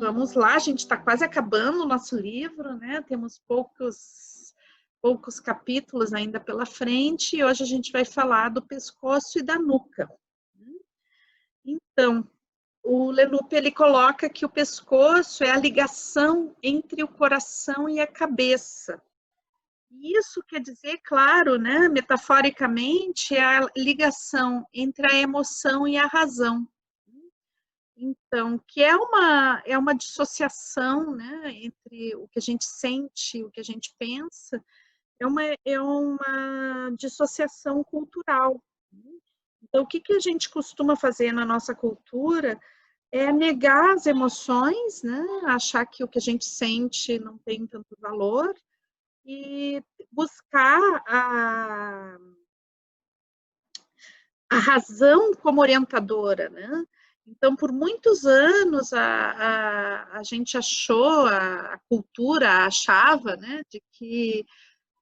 vamos lá, a gente está quase acabando o nosso livro, né? Temos poucos capítulos ainda pela frente, e hoje a gente vai falar do pescoço e da nuca. Então, o Leloup, ele coloca que o pescoço é a ligação entre o coração e a cabeça. Isso quer dizer, claro, né, metaforicamente, é a ligação entre a emoção e a razão. Então, que é uma dissociação, né, entre o que a gente sente, o que a gente pensa, é uma dissociação cultural. Então, o que a gente costuma fazer na nossa cultura é negar as emoções, né, achar que o que a gente sente não tem tanto valor e buscar a razão como orientadora, né? Então, por muitos anos, a gente achou, a cultura achava, né, de que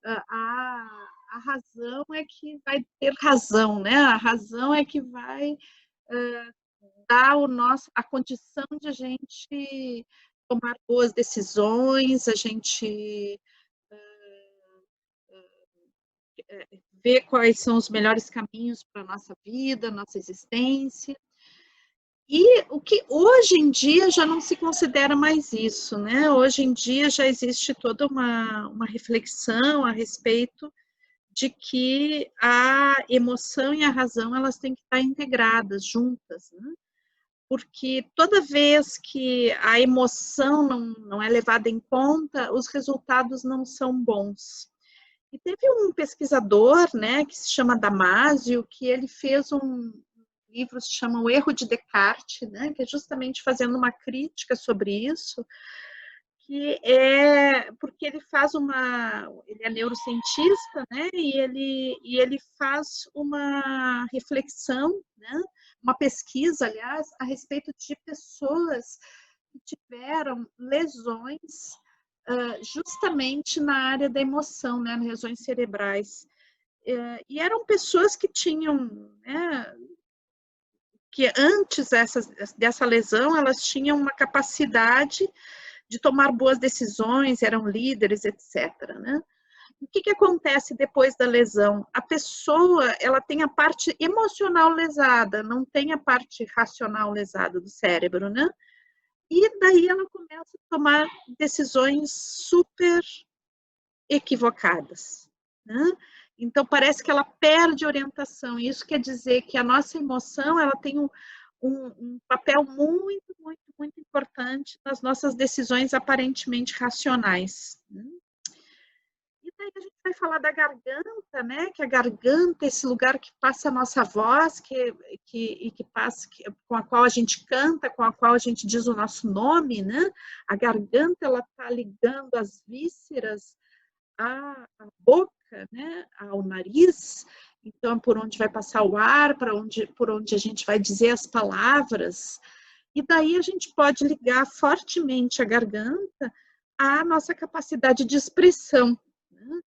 a razão é que vai ter razão, né? A razão é que vai dar a condição de a gente tomar boas decisões, a gente ver quais são os melhores caminhos para a nossa vida, nossa existência. E o que hoje em dia já não se considera mais isso, né? Hoje em dia já existe toda uma reflexão a respeito de que a emoção e a razão elas têm que estar integradas, juntas, né? Porque toda vez que a emoção não é levada em conta, os resultados não são bons. E teve um pesquisador, né, que se chama Damasio, que ele fez um livro que se chama O Erro de Descartes, né, que é justamente fazendo uma crítica sobre isso, que é porque ele ele é neurocientista, né, e ele faz uma reflexão, né, uma pesquisa, aliás, a respeito de pessoas que tiveram lesões justamente na área da emoção, né, nas lesões cerebrais. E eram pessoas que tinham, né, que antes dessa lesão, elas tinham uma capacidade de tomar boas decisões, eram líderes, etc. Né? O que acontece depois da lesão? A pessoa, ela tem a parte emocional lesada, não tem a parte racional lesada do cérebro, né? E daí ela começa a tomar decisões super equivocadas, né? Então parece que ela perde orientação. Isso quer dizer que a nossa emoção ela tem um papel muito, muito, muito importante nas nossas decisões aparentemente racionais. Né? E daí a gente vai falar da garganta, né? Que a garganta é esse lugar que passa a nossa voz, com a qual a gente canta, com a qual a gente diz o nosso nome, né? A garganta ela está ligando as vísceras à boca, né? Ao nariz. Então, por onde vai passar o ar, por onde a gente vai dizer as palavras. E daí a gente pode ligar fortemente a garganta à nossa capacidade de expressão. Né?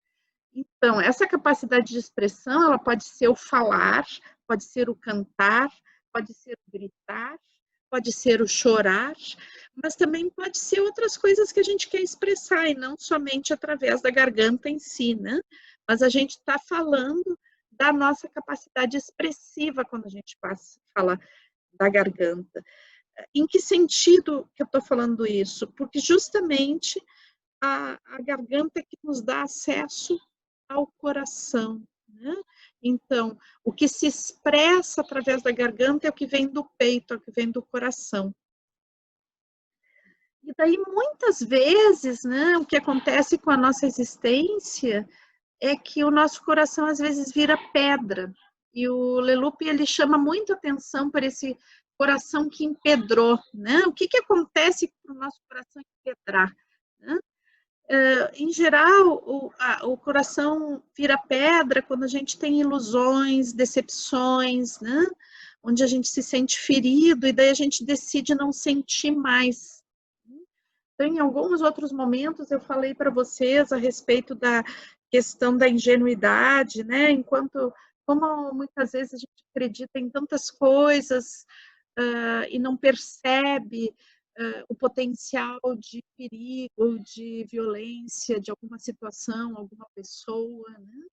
Então, essa capacidade de expressão, ela pode ser o falar, pode ser o cantar, pode ser o gritar, pode ser o chorar, mas também pode ser outras coisas que a gente quer expressar, e não somente através da garganta em si, né? Mas a gente está falando da nossa capacidade expressiva quando a gente fala da garganta. Em que sentido que eu estou falando isso? Porque justamente a garganta é que nos dá acesso ao coração, né? Então, o que se expressa através da garganta é o que vem do peito, é o que vem do coração. E daí, muitas vezes, né, o que acontece com a nossa existência é que o nosso coração, às vezes, vira pedra. E o Leloup, ele chama muito atenção para esse coração que empedrou, né? O que acontece para o nosso coração empedrar, né? Em geral, o coração vira pedra quando a gente tem ilusões, decepções, né? Onde a gente se sente ferido e daí a gente decide não sentir mais. Então, em alguns outros momentos eu falei para vocês a respeito da questão da ingenuidade, né? Como muitas vezes a gente acredita em tantas coisas e não percebe o potencial de perigo, de violência, de alguma situação, alguma pessoa, né?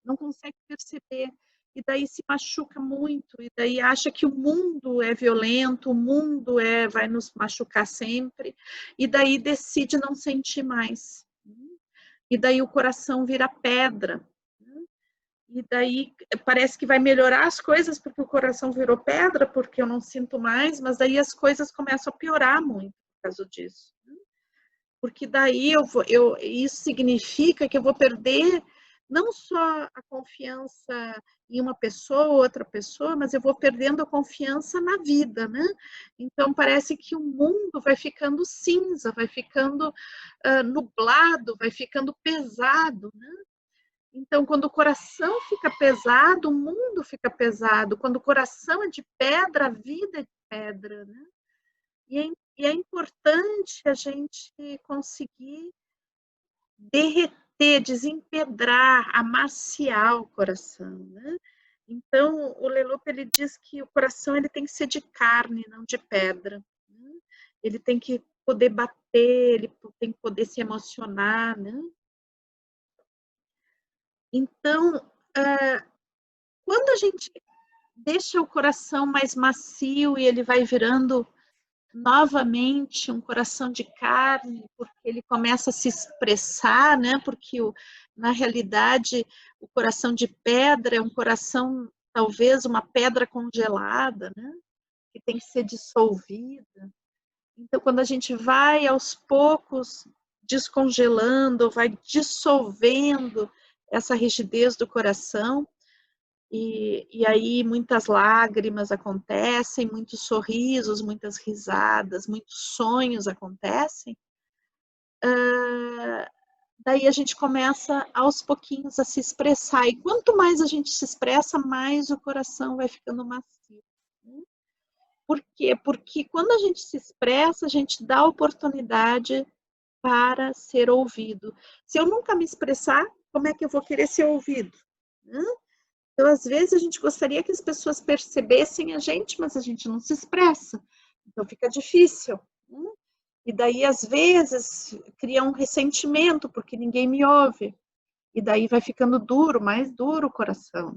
Não consegue perceber. E daí se machuca muito, e daí acha que o mundo é violento, o mundo vai nos machucar sempre, e daí decide não sentir mais. E daí o coração vira pedra. E daí parece que vai melhorar as coisas porque o coração virou pedra, porque eu não sinto mais, mas daí as coisas começam a piorar muito por causa disso. Porque daí isso significa que eu vou perder não só a confiança em uma pessoa ou outra pessoa, mas eu vou perdendo a confiança na vida, né? Então parece que o mundo vai ficando cinza, vai ficando nublado, vai ficando pesado, né? Então, quando o coração fica pesado, o mundo fica pesado. Quando o coração é de pedra, a vida é de pedra, né? E é importante a gente conseguir derreter, desempedrar, amaciar o coração, né? Então, o Leloup, ele diz que o coração ele tem que ser de carne, não de pedra, né? Ele tem que poder bater, ele tem que poder se emocionar, né? Então, quando a gente deixa o coração mais macio e ele vai virando novamente um coração de carne, porque ele começa a se expressar, né? Porque na realidade o coração de pedra é um coração, talvez uma pedra congelada, né? Que tem que ser dissolvida. Então, quando a gente vai aos poucos descongelando, vai dissolvendo essa rigidez do coração, e aí muitas lágrimas acontecem, muitos sorrisos, muitas risadas, muitos sonhos acontecem. Daí a gente começa aos pouquinhos a se expressar. E quanto mais a gente se expressa, mais o coração vai ficando macio. Por quê? Porque quando a gente se expressa, a gente dá oportunidade para ser ouvido. Se eu nunca me expressar, como é que eu vou querer ser ouvido? Então, às vezes, a gente gostaria que as pessoas percebessem a gente, mas a gente não se expressa. Então, fica difícil. E daí, às vezes, cria um ressentimento, porque ninguém me ouve. E daí vai ficando duro, mais duro o coração.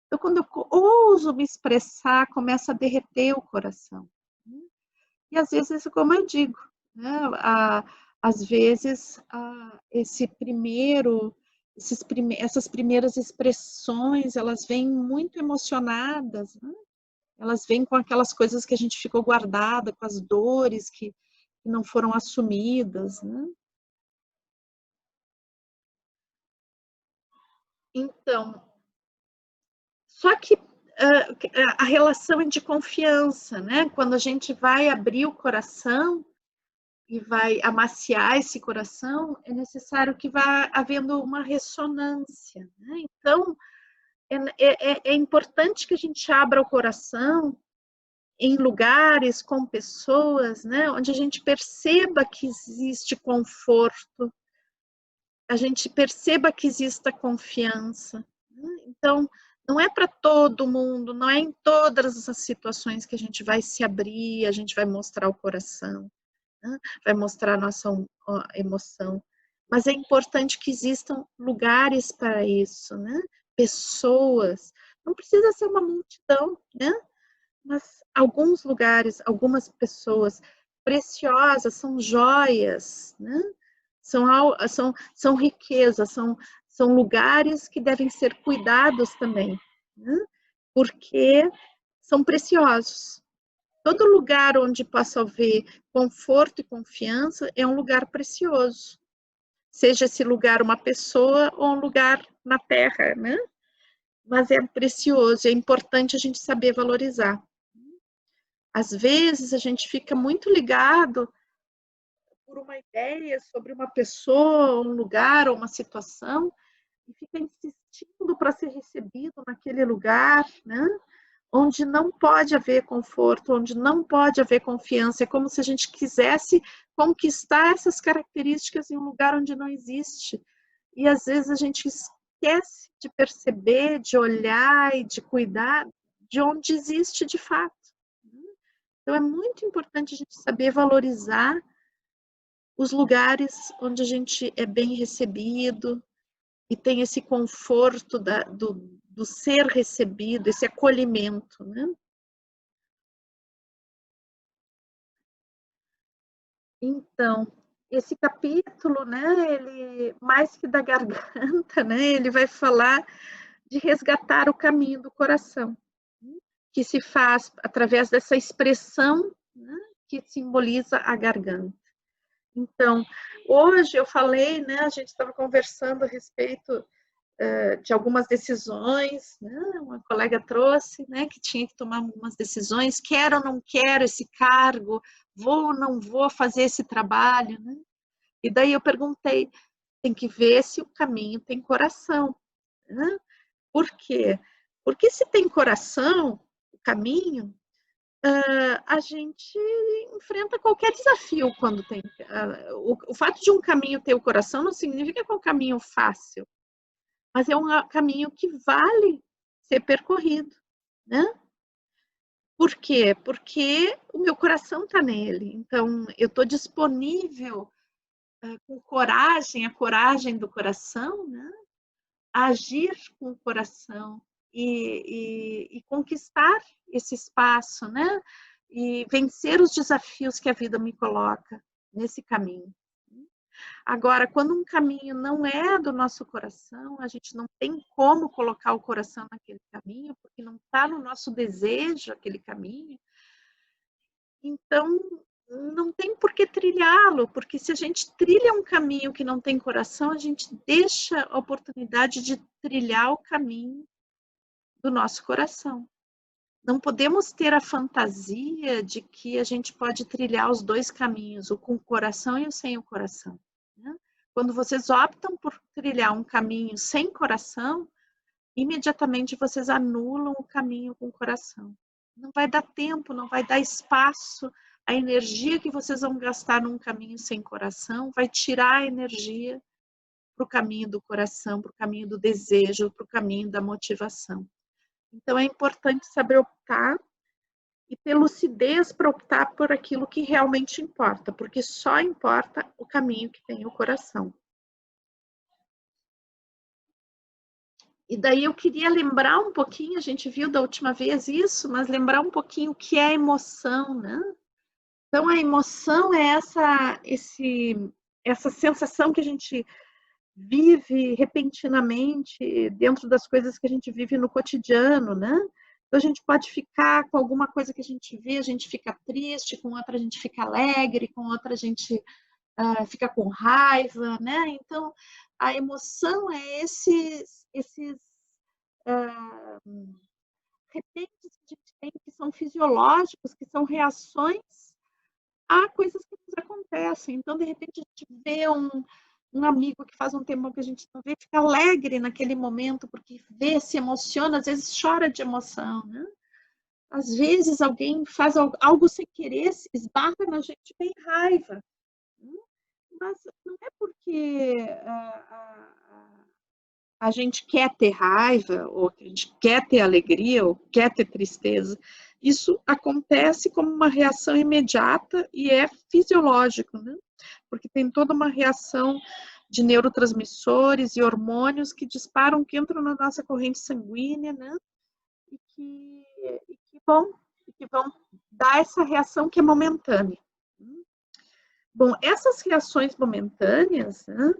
Então, quando eu ouso me expressar, começa a derreter o coração. E, às vezes, como eu digo, né? Às vezes, essas primeiras expressões, elas vêm muito emocionadas, né? Elas vêm com aquelas coisas que a gente ficou guardada, com as dores que não foram assumidas, né? Então, só que a relação é de confiança, né? Quando a gente vai abrir o coração e vai amaciar esse coração, é necessário que vá havendo uma ressonância, né? Então, é importante que a gente abra o coração em lugares com pessoas, né, onde a gente perceba que existe conforto, a gente perceba que exista confiança. Né? Então, não é para todo mundo, não é em todas as situações que a gente vai se abrir, a gente vai mostrar o coração, né? Vai mostrar a nossa emoção. Mas é importante que existam lugares para isso, né? Pessoas. Não precisa ser uma multidão, né? Mas alguns lugares, algumas pessoas preciosas, são joias, né? São riquezas, são lugares que devem ser cuidados também, né? Porque são preciosos. Todo lugar onde possa haver conforto e confiança é um lugar precioso. Seja esse lugar uma pessoa ou um lugar na terra, né? Mas é precioso, é importante a gente saber valorizar. Às vezes a gente fica muito ligado por uma ideia sobre uma pessoa, um lugar ou uma situação e fica insistindo para ser recebido naquele lugar, né? Onde não pode haver conforto, onde não pode haver confiança. É como se a gente quisesse conquistar essas características em um lugar onde não existe. E às vezes a gente esquece de perceber, de olhar e de cuidar de onde existe de fato. Então, é muito importante a gente saber valorizar os lugares onde a gente é bem recebido e tem esse conforto do ser recebido, esse acolhimento, né? Então, esse capítulo, né, ele, mais que da garganta, né, ele vai falar de resgatar o caminho do coração, que se faz através dessa expressão, né, que simboliza a garganta. Então, hoje eu falei, né, a gente estava conversando a respeito de algumas decisões, né, uma colega trouxe, né, que tinha que tomar algumas decisões, quero ou não quero esse cargo, vou ou não vou fazer esse trabalho, né? E daí eu perguntei, tem que ver se o caminho tem coração, né? Por quê? Porque se tem coração, o caminho, a gente enfrenta qualquer desafio quando tem. O fato de um caminho ter o coração não significa que é um caminho fácil, mas é um caminho que vale ser percorrido, né? Por quê? Porque o meu coração está nele. Então, eu estou disponível com coragem, a coragem do coração, né? Agir com o coração e conquistar esse espaço, né? E vencer os desafios que a vida me coloca nesse caminho. Agora, quando um caminho não é do nosso coração, a gente não tem como colocar o coração naquele caminho, porque não está no nosso desejo aquele caminho, então não tem por que trilhá-lo, porque se a gente trilha um caminho que não tem coração, a gente deixa a oportunidade de trilhar o caminho do nosso coração. Não podemos ter a fantasia de que a gente pode trilhar os dois caminhos, o com o coração e o sem o coração, né? Quando vocês optam por trilhar um caminho sem coração, imediatamente vocês anulam o caminho com o coração. Não vai dar tempo, não vai dar espaço. A energia que vocês vão gastar num caminho sem coração vai tirar a energia para o caminho do coração, para o caminho do desejo, para o caminho da motivação. Então, é importante saber optar e ter lucidez para optar por aquilo que realmente importa, porque só importa o caminho que tem o coração. E daí eu queria lembrar um pouquinho, a gente viu da última vez isso, mas lembrar um pouquinho o que é emoção, né? Então, a emoção é essa sensação que a gente vive repentinamente dentro das coisas que a gente vive no cotidiano, né? Então, a gente pode ficar com alguma coisa que a gente vê, a gente fica triste, com outra a gente fica alegre, com outra a gente fica com raiva, né? Então, a emoção é esses repentes que a gente tem que são fisiológicos, que são reações a coisas que nos acontecem. Então, de repente, a gente vê um amigo que faz um tempo que a gente não vê, fica alegre naquele momento, porque vê, se emociona, às vezes chora de emoção, né? Às vezes alguém faz algo sem querer, esbarra na gente, tem raiva. Mas não é porque a gente quer ter raiva, ou a gente quer ter alegria, ou quer ter tristeza. Isso acontece como uma reação imediata e é fisiológico, né? Porque tem toda uma reação de neurotransmissores e hormônios que disparam, que entram na nossa corrente sanguínea, né? E que vão dar essa reação que é momentânea. Bom, essas reações momentâneas, né?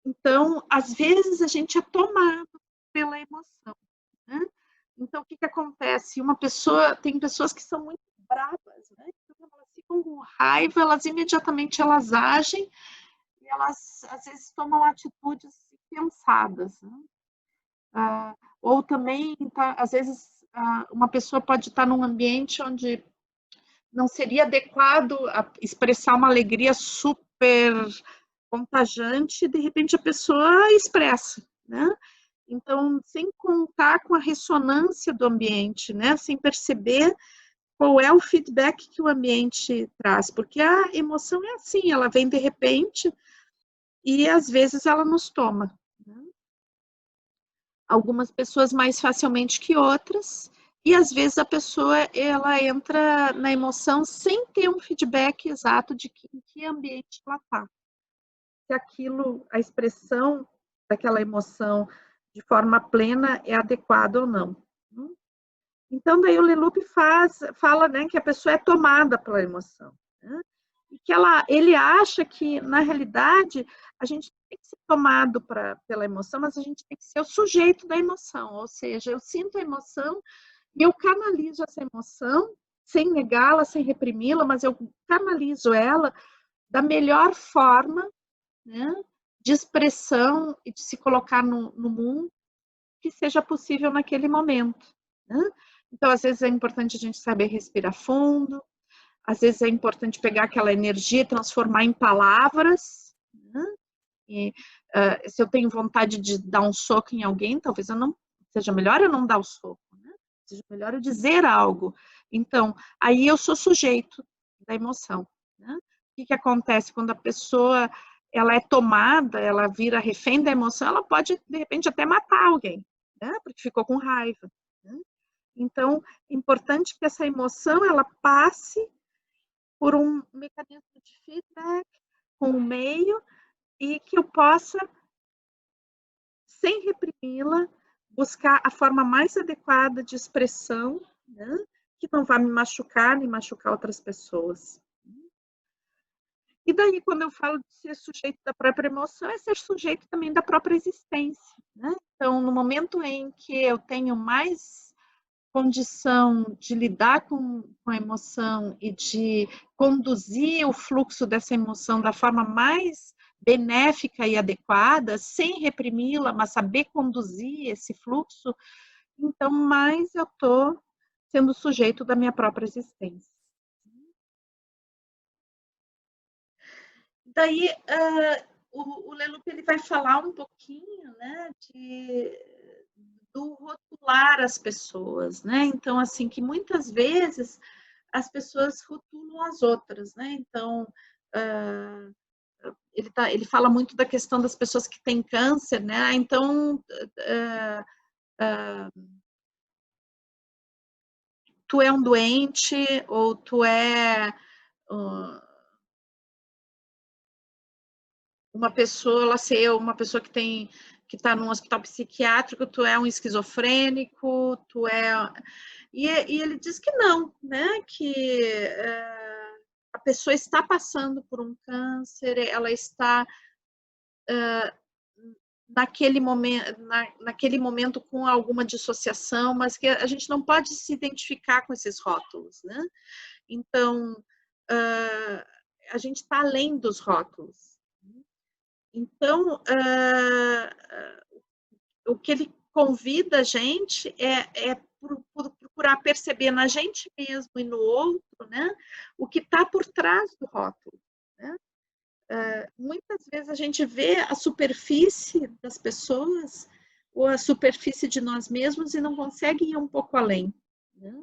Então, às vezes a gente é tomado pela emoção, né? Então, o que acontece? Tem pessoas que são muito bravas, né? Então, elas ficam com raiva, imediatamente elas agem e elas, às vezes, tomam atitudes pensadas, né? Ou também, às vezes, uma pessoa pode estar num ambiente onde não seria adequado expressar uma alegria super contagiante, de repente a pessoa expressa, né? Então, sem contar com a ressonância do ambiente, né? Sem perceber qual é o feedback que o ambiente traz, porque a emoção é assim, ela vem de repente e às vezes ela nos toma, né? Algumas pessoas mais facilmente que outras, E às vezes a pessoa ela entra na emoção sem ter um feedback exato de em que ambiente ela está. Se aquilo, a expressão daquela emoção de forma plena é adequada ou não. Então, daí o Leloup fala, né, que a pessoa é tomada pela emoção. Né? E que ele acha que, na realidade, a gente tem que ser tomado pela emoção, mas a gente tem que ser o sujeito da emoção. Ou seja, eu sinto a emoção e eu canalizo essa emoção, sem negá-la, sem reprimi-la, mas eu canalizo ela da melhor forma, né, de expressão e de se colocar no mundo que seja possível naquele momento. Né? Então, às vezes é importante a gente saber respirar fundo, às vezes é importante pegar aquela energia e transformar em palavras. Né? E, se eu tenho vontade de dar um soco em alguém, talvez eu não seja melhor eu não dar o soco, né? Seja melhor eu dizer algo. Então, aí eu sou sujeito da emoção. Né? O que acontece quando a pessoa ela é tomada, ela vira refém da emoção, ela pode, de repente, até matar alguém, né? Porque ficou com raiva. Né? Então, é importante que essa emoção ela passe por um mecanismo de feedback com o meio e que eu possa, sem reprimi-la, buscar a forma mais adequada de expressão, né? Que não vai me machucar nem machucar outras pessoas. E daí, quando eu falo de ser sujeito da própria emoção, é ser sujeito também da própria existência. Né? Então, no momento em que eu tenho mais condição de lidar com a emoção e de conduzir o fluxo dessa emoção da forma mais benéfica e adequada, sem reprimi-la, mas saber conduzir esse fluxo, então mais eu estou sendo sujeito da minha própria existência. Daí, o Leloup ele vai falar um pouquinho, né, do rotular as pessoas, né? Então, assim, que muitas vezes as pessoas rotulam as outras, né? Então, ele fala muito da questão das pessoas que têm câncer, né? Então, tu é um doente ou tu é uma pessoa, ela ser uma pessoa que está num hospital psiquiátrico, tu é um esquizofrênico, tu é... E ele diz que não, né? Que a pessoa está passando por um câncer, ela está naquele momento com alguma dissociação, mas que a gente não pode se identificar com esses rótulos, né? Então, a gente está além dos rótulos. Então, o que ele convida a gente é procurar perceber na gente mesmo e no outro, né, o que está por trás do rótulo. Né? Muitas vezes a gente vê a superfície das pessoas ou a superfície de nós mesmos e não consegue ir um pouco além. Né?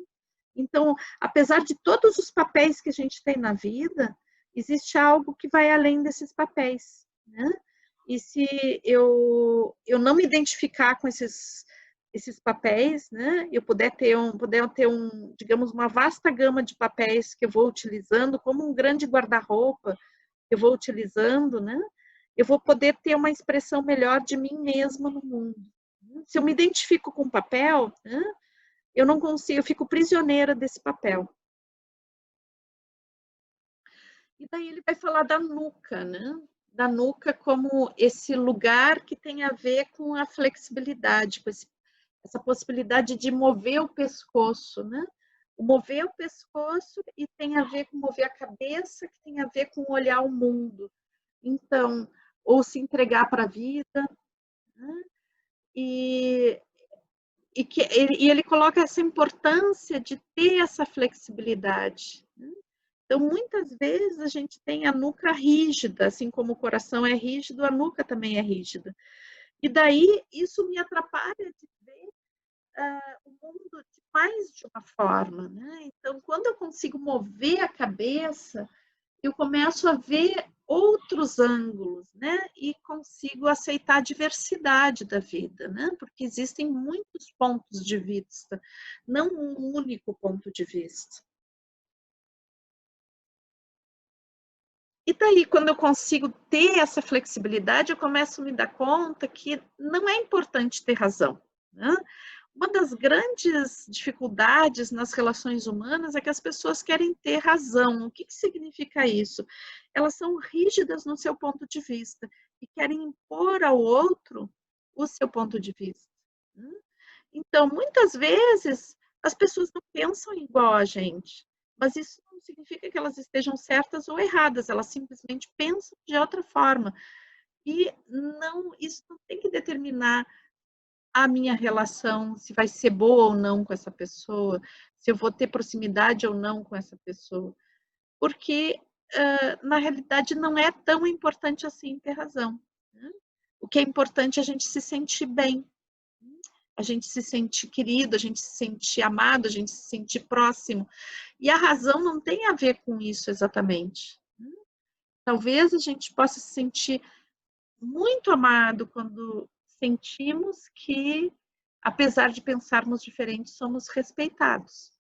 Então, apesar de todos os papéis que a gente tem na vida, existe algo que vai além desses papéis. Né? E se eu não me identificar com esses papéis, né, eu puder ter digamos, uma vasta gama de papéis que eu vou utilizando, como um grande guarda-roupa que eu vou utilizando, né, eu vou poder ter uma expressão melhor de mim mesma no mundo. Se eu me identifico com o papel, né, eu não consigo, eu fico prisioneira desse papel. E daí ele vai falar da nuca, né? Da nuca como esse lugar que tem a ver com a flexibilidade, com essa possibilidade de mover o pescoço, né? O mover o pescoço e tem a ver com mover a cabeça, que tem a ver com olhar o mundo. Então, ou se entregar para a vida, né? E ele coloca essa importância de ter essa flexibilidade. Né? Então, muitas vezes a gente tem a nuca rígida, assim como o coração é rígido, a nuca também é rígida. E daí isso me atrapalha de ver o mundo de mais de uma forma. Né? Então, quando eu consigo mover a cabeça, eu começo a ver outros ângulos, né? E consigo aceitar a diversidade da vida, né? Porque existem muitos pontos de vista, não um único ponto de vista. E daí, quando eu consigo ter essa flexibilidade, eu começo a me dar conta que não é importante ter razão, né? Uma das grandes dificuldades nas relações humanas é que as pessoas querem ter razão. O que significa isso? Elas são rígidas no seu ponto de vista e querem impor ao outro o seu ponto de vista, né? Então, muitas vezes, as pessoas não pensam igual a gente, mas isso não significa que elas estejam certas ou erradas, elas simplesmente pensam de outra forma. E não, isso não tem que determinar a minha relação, se vai ser boa ou não com essa pessoa, se eu vou ter proximidade ou não com essa pessoa. Porque, na realidade, não é tão importante assim ter razão, né? O que é importante é a gente se sentir bem, a gente se sentir querido, a gente se sentir amado, a gente se sentir próximo. E a razão não tem a ver com isso exatamente. Talvez a gente possa se sentir muito amado quando sentimos que, apesar de pensarmos diferentes, somos respeitados.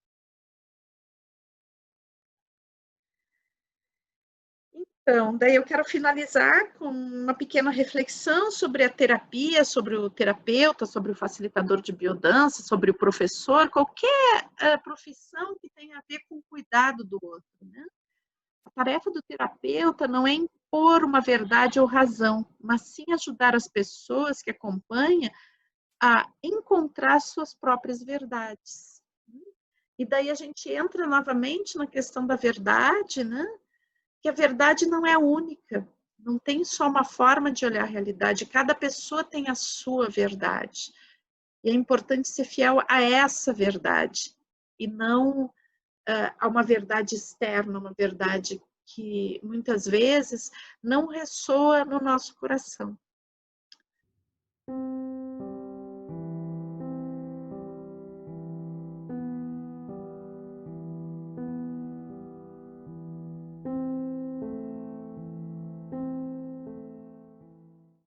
Então, daí eu quero finalizar com uma pequena reflexão sobre a terapia, sobre o terapeuta, sobre o facilitador de biodança, sobre o professor, qualquer profissão que tenha a ver com o cuidado do outro, né? A tarefa do terapeuta não é impor uma verdade ou razão, mas sim ajudar as pessoas que acompanham a encontrar suas próprias verdades. E daí a gente entra novamente na questão da verdade, né? Que a verdade não é única, não tem só uma forma de olhar a realidade, cada pessoa tem a sua verdade. E é importante ser fiel a essa verdade, e não a uma verdade externa, uma verdade que muitas vezes não ressoa no nosso coração.